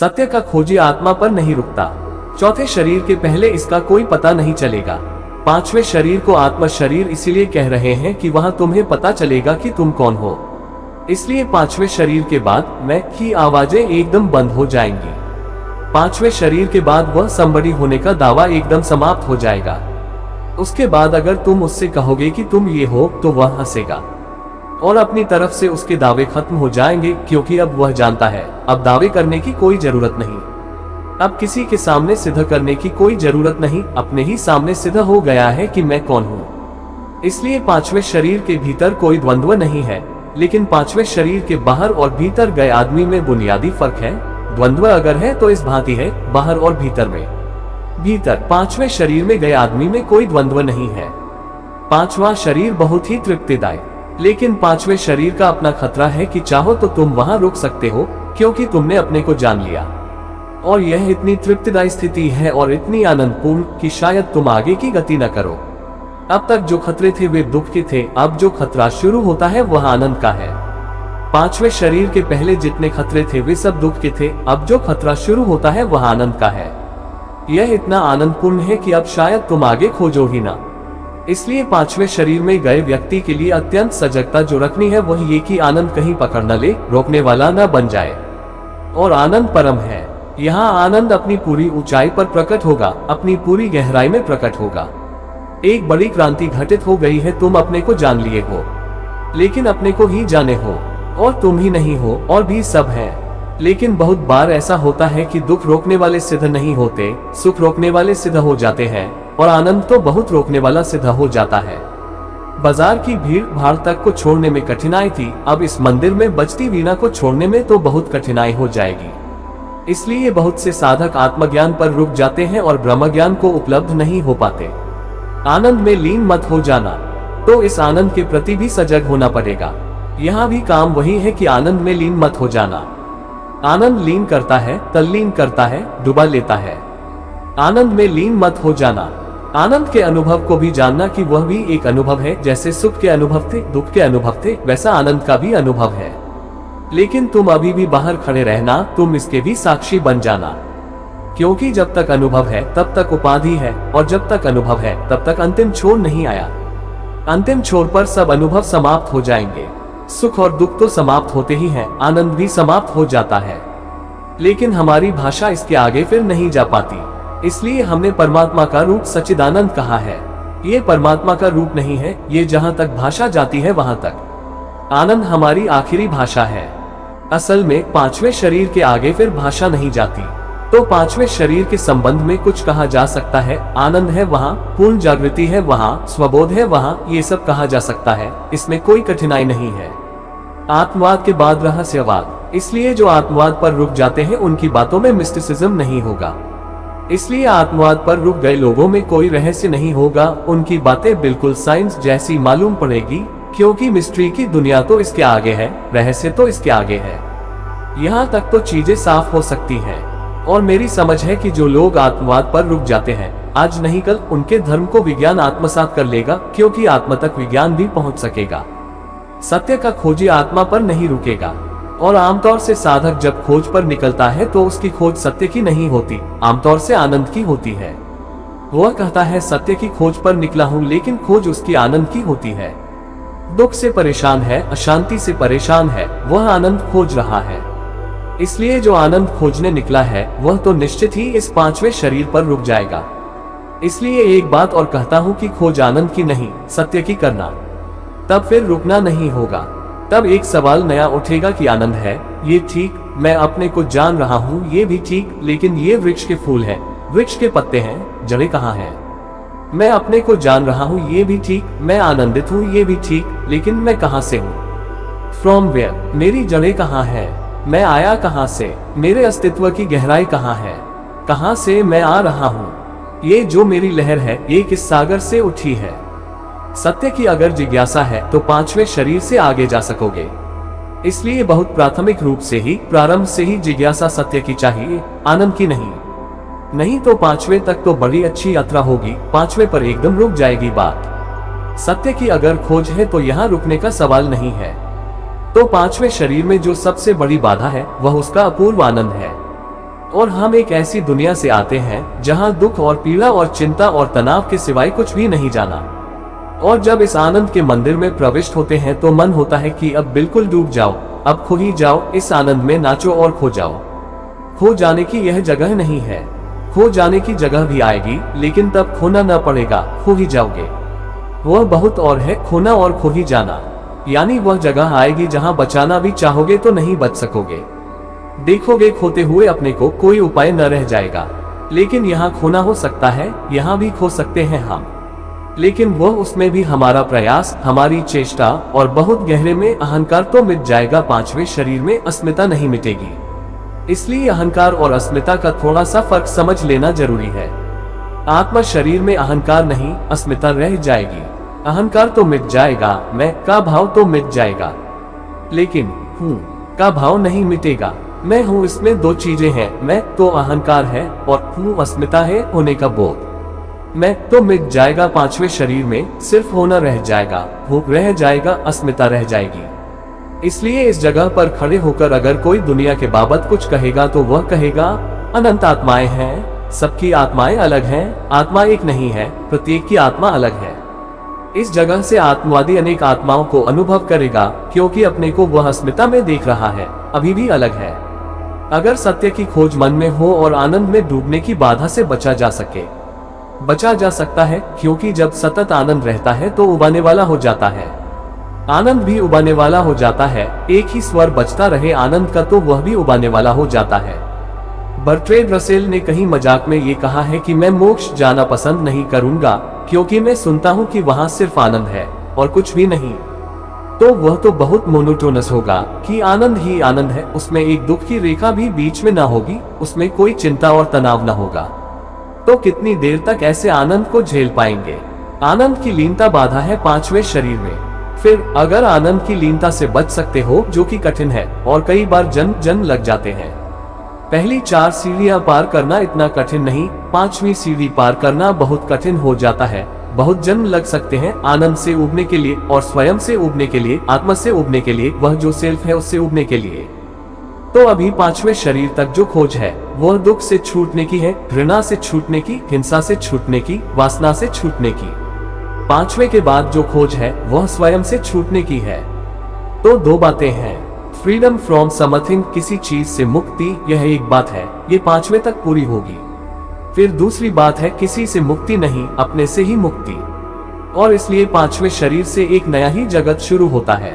सत्य का खोजी आत्मा पर नहीं रुकता। चौथे शरीर के पहले इसका कोई पता नहीं चलेगा। पांचवें शरीर को आत्मा शरीर इसीलिए कह रहे हैं कि वहां तुम्हें पता चलेगा कि तुम कौन हो। इसलिए पांचवें शरीर के बाद मैं की आवाजें एकदम बंद हो जाएंगी। पांचवें शरीर के बाद वह संबड़ी होने का दावा एकदम समाप्त हो जाएगा। उसके बाद अगर तुम उससे कहोगे कि तुम ये हो तो वह हंसेगा और अपनी तरफ से उसके दावे खत्म हो जाएंगे, क्योंकि अब वह जानता है अब दावे करने की कोई जरूरत नहीं, अब किसी के सामने सिद्ध करने की कोई जरूरत नहीं, अपने ही सामने सिद्ध हो गया है कि मैं कौन हूँ। इसलिए पांचवें शरीर के भीतर कोई द्वंद्व नहीं है, लेकिन पांचवें शरीर के बाहर और भीतर गए आदमी में बुनियादी फर्क है। द्वंद्व अगर है तो इस भांति है, बाहर और भीतर में। भीतर पांचवें शरीर में गए आदमी में कोई द्वंद्व नहीं है। पांचवा शरीर बहुत ही तृप्तिदायक, लेकिन पांचवें शरीर का अपना खतरा है कि चाहो तो तुम वहां रुक सकते हो, क्योंकि तुमने अपने को जान लिया। और यह इतनी तृप्तिदायी स्थिति है और इतनी आनंदपूर्ण कि शायद तुम आगे की गति न करो। अब तक जो खतरे थे वे दुख के थे, अब जो खतरा शुरू होता है वह आनंद का है। पांचवें शरीर के पहले जितने खतरे थे वे सब दुख के थे, अब जो खतरा शुरू होता है वह आनंद का है। यह इतना आनंदपूर्ण है कि अब शायद तुम आगे खोजो ही ना। इसलिए पांचवें शरीर में गए व्यक्ति के लिए अत्यंत सजगता जो रखनी है वह ये कि आनंद कहीं पकड़ न ले, रोकने वाला न बन जाए। और आनंद परम है। यहाँ आनंद अपनी पूरी ऊंचाई पर प्रकट होगा, अपनी पूरी गहराई में प्रकट होगा। एक बड़ी क्रांति घटित हो गई है। तुम अपने को जान लिए हो, लेकिन अपने को ही जाने हो, और तुम ही नहीं हो और भी सब है। लेकिन बहुत बार ऐसा होता है कि दुख रोकने वाले सिद्ध नहीं होते, सुख रोकने वाले सिद्ध हो जाते हैं, और आनंद तो बहुत रोकने वाला सिद्ध हो जाता है। बाजार की भीड़ भाड़ तक को छोड़ने में कठिनाई थी, अब इस मंदिर में बजती वीणा को छोड़ने में तो बहुत कठिनाई हो जाएगी। इसलिए बहुत से साधक आत्मज्ञान पर रुक जाते हैं और ब्रह्म ज्ञान को उपलब्ध नहीं हो पाते। आनंद में लीन मत हो जाना, तो इस आनंद के प्रति भी सजग होना पड़ेगा। यहाँ भी काम वही है कि आनंद में लीन मत हो जाना। आनंद लीन करता है, तल्लीन करता है, डुबा लेता है। आनंद में लीन मत हो जाना। आनंद के अनुभव को भी जानना कि वह भी एक अनुभव है। जैसे सुख के अनुभव थे, दुख के अनुभव थे, वैसा आनंद का भी अनुभव है। लेकिन तुम अभी भी बाहर खड़े रहना, तुम इसके भी साक्षी बन जाना, क्योंकि जब तक अनुभव है तब तक उपाधि है, और जब तक अनुभव है तब तक अंतिम छोर नहीं आया। अंतिम छोर पर सब अनुभव समाप्त हो जाएंगे। सुख और दुख तो समाप्त होते ही हैं, आनंद भी समाप्त हो जाता है, लेकिन हमारी भाषा इसके आगे फिर नहीं जा पाती। इसलिए हमने परमात्मा का रूप सच्चिदानंद कहा है। ये परमात्मा का रूप नहीं है, ये जहाँ तक भाषा जाती है वहां तक। आनंद हमारी आखिरी भाषा है। असल में पांचवें शरीर के आगे फिर भाषा नहीं जाती। तो पांचवें शरीर के संबंध में कुछ कहा जा सकता है, आनंद है वहाँ, पूर्ण जागृति है वहाँ, स्वबोध है वहाँ, ये सब कहा जा सकता है, इसमें कोई कठिनाई नहीं है। आत्मवाद के बाद रहस्यवाद। इसलिए जो आत्मवाद पर रुक जाते हैं उनकी बातों में मिस्टिसिज्म नहीं होगा। इसलिए आत्मवाद पर रुक गए लोगों में कोई रहस्य नहीं होगा, उनकी बातें बिल्कुल साइंस जैसी मालूम पड़ेगी, क्योंकि मिस्ट्री की दुनिया तो इसके आगे है, रहस्य तो इसके आगे है। यहाँ तक तो चीजें साफ हो सकती हैं। और मेरी समझ है कि जो लोग आत्मवाद पर रुक जाते हैं, आज नहीं कल उनके धर्म को विज्ञान आत्मसात कर लेगा, क्योंकि आत्मा तक विज्ञान भी पहुंच सकेगा। सत्य का खोजी आत्मा पर नहीं रुकेगा। और आमतौर से साधक जब खोज पर निकलता है तो उसकी खोज सत्य की नहीं होती, आमतौर से आनंद की होती है। वह कहता है सत्य की खोज पर निकला हूँ, लेकिन खोज उसकी आनंद की होती है। दुख से परेशान है, अशांति से परेशान है, वह आनंद खोज रहा है। इसलिए जो आनंद खोजने निकला है वह तो निश्चित ही इस पांचवें शरीर पर रुक जाएगा। इसलिए एक बात और कहता हूँ कि खोज आनंद की नहीं, सत्य की करना, तब फिर रुकना नहीं होगा। तब एक सवाल नया उठेगा कि आनंद है, ये ठीक, मैं अपने को जान रहा हूँ, ये भी ठीक, लेकिन ये वृक्ष के फूल हैं, वृक्ष के पत्ते हैं, जड़ें कहाँ हैं? मैं अपने को जान रहा हूँ, ये भी ठीक, मैं आनंदित हूँ, ये भी ठीक, लेकिन मैं कहाँ से हूँ? From where? मेरी जड़ें कहाँ है? मैं आया कहाँ से? मेरे अस्तित्व की गहराई कहाँ है? कहाँ से मैं आ रहा हूँ? ये जो मेरी लहर है ये किस सागर से उठी है? सत्य की अगर जिज्ञासा है तो पांचवें शरीर से आगे जा सकोगे। इसलिए बहुत प्राथमिक रूप से ही, प्रारंभ से ही जिज्ञासा सत्य की चाहिए, आनंद की नहीं। नहीं तो पांचवें तक तो बड़ी अच्छी यात्रा होगी, पांचवें पर एकदम रुक जाएगी बात। सत्य की अगर खोज है तो यहाँ रुकने का सवाल नहीं है। तो पांचवें शरीर में जो सबसे बड़ी बाधा है वह उसका अपूर्व आनंद है। और हम एक ऐसी दुनिया से आते हैं जहां दुख और पीड़ा और चिंता और तनाव के सिवाय कुछ भी नहीं जाना। और जब इस आनंद के मंदिर में प्रविष्ट होते हैं तो मन होता है कि अब बिल्कुल डूब जाओ, अब खो ही जाओ, इस आनंद में नाचो और खो जाओ। खो जाने की यह जगह नहीं है, खो जाने की जगह भी आएगी, लेकिन तब खोना न पड़ेगा, खो ही जाओगे। वह बहुत और है खोना और खो ही जाना, यानी वह जगह आएगी जहां बचाना भी चाहोगे तो नहीं बच सकोगे। देखोगे खोते हुए अपने को, कोई उपाय न रह जाएगा। लेकिन यहाँ खोना हो सकता है, यहाँ भी खो सकते हैं हम, लेकिन वह उसमें भी हमारा प्रयास, हमारी चेष्टा और बहुत गहरे में अहंकार तो मिट जाएगा। पांचवें शरीर में अस्मिता नहीं मिटेगी। इसलिए अहंकार और अस्मिता का थोड़ा सा फर्क समझ लेना जरूरी है। आत्मा शरीर में अहंकार नहीं, अस्मिता रह जाएगी। अहंकार तो मिट जाएगा, मैं का भाव तो मिट जाएगा, लेकिन हूँ का भाव नहीं मिटेगा। मैं हूँ, इसमें दो चीजें हैं, मैं तो अहंकार है और हूँ अस्मिता है, होने का बोध। मैं तो मिट जाएगा, पांचवें शरीर में सिर्फ होना रह जाएगा, हूँ रह जाएगा, अस्मिता रह जाएगी। इसलिए इस जगह पर खड़े होकर अगर कोई दुनिया के बाबत कुछ कहेगा तो वह कहेगा अनंत आत्माएं हैं, सबकी आत्माएं अलग हैं, आत्मा एक नहीं है, प्रत्येक की आत्मा अलग है। इस जगह से आत्मवादी अनेक आत्माओं को अनुभव करेगा, क्योंकि अपने को वह अस्मिता में देख रहा है, अभी भी अलग है। अगर सत्य की खोज मन में हो और आनंद में डूबने की बाधा से बचा जा सके, बचा जा सकता है, क्योंकि जब सतत आनंद रहता है तो उबाने वाला हो जाता है, आनंद भी उबाने वाला हो जाता है। एक ही स्वर बचता रहे आनंद का तो वह भी उबाने वाला हो जाता है। बर्ट्रेड रसेल ने कहीं मजाक में ये कहा है कि मैं मोक्ष जाना पसंद नहीं करूंगा, क्योंकि मैं सुनता हूं कि वहां सिर्फ आनंद है और कुछ भी नहीं। तो वह तो बहुत मोनोटोनस होगा कि आनंद ही आनंद है, उसमें एक दुख की रेखा भी बीच में ना होगी, उसमें कोई चिंता और तनाव ना होगा। तो कितनी देर तक ऐसे आनंद को झेल पाएंगे? आनंद की लीनता बाधा है पांचवें शरीर में। फिर अगर आनंद की लीनता से बच सकते हो, जो कि कठिन है और कई बार जन्म लग जाते हैं। पहली 4 सीढ़ियां पार करना इतना कठिन नहीं, 5वीं सीढ़ी पार करना बहुत कठिन हो जाता है। बहुत जन्म लग सकते हैं आनंद से उबने के लिए और स्वयं से उबने के लिए, आत्मा से उबने के लिए, वह जो सेल्फ है उससे उबने के लिए। तो अभी 5वें शरीर तक जो खोज है वह दुख से छूटने की है, घृणा से छूटने की, हिंसा से छूटने की, वासना से छूटने की। 5वें के बाद जो खोज है वह स्वयं से छूटने की है। तो 2 बातें हैं, फ्रीडम फ्रॉम समथिंग, किसी चीज से मुक्ति, यह एक बात है, ये 5वें तक पूरी होगी। फिर दूसरी बात है किसी से मुक्ति नहीं, अपने से ही मुक्ति। और इसलिए 5वें शरीर से एक नया ही जगत शुरू होता है।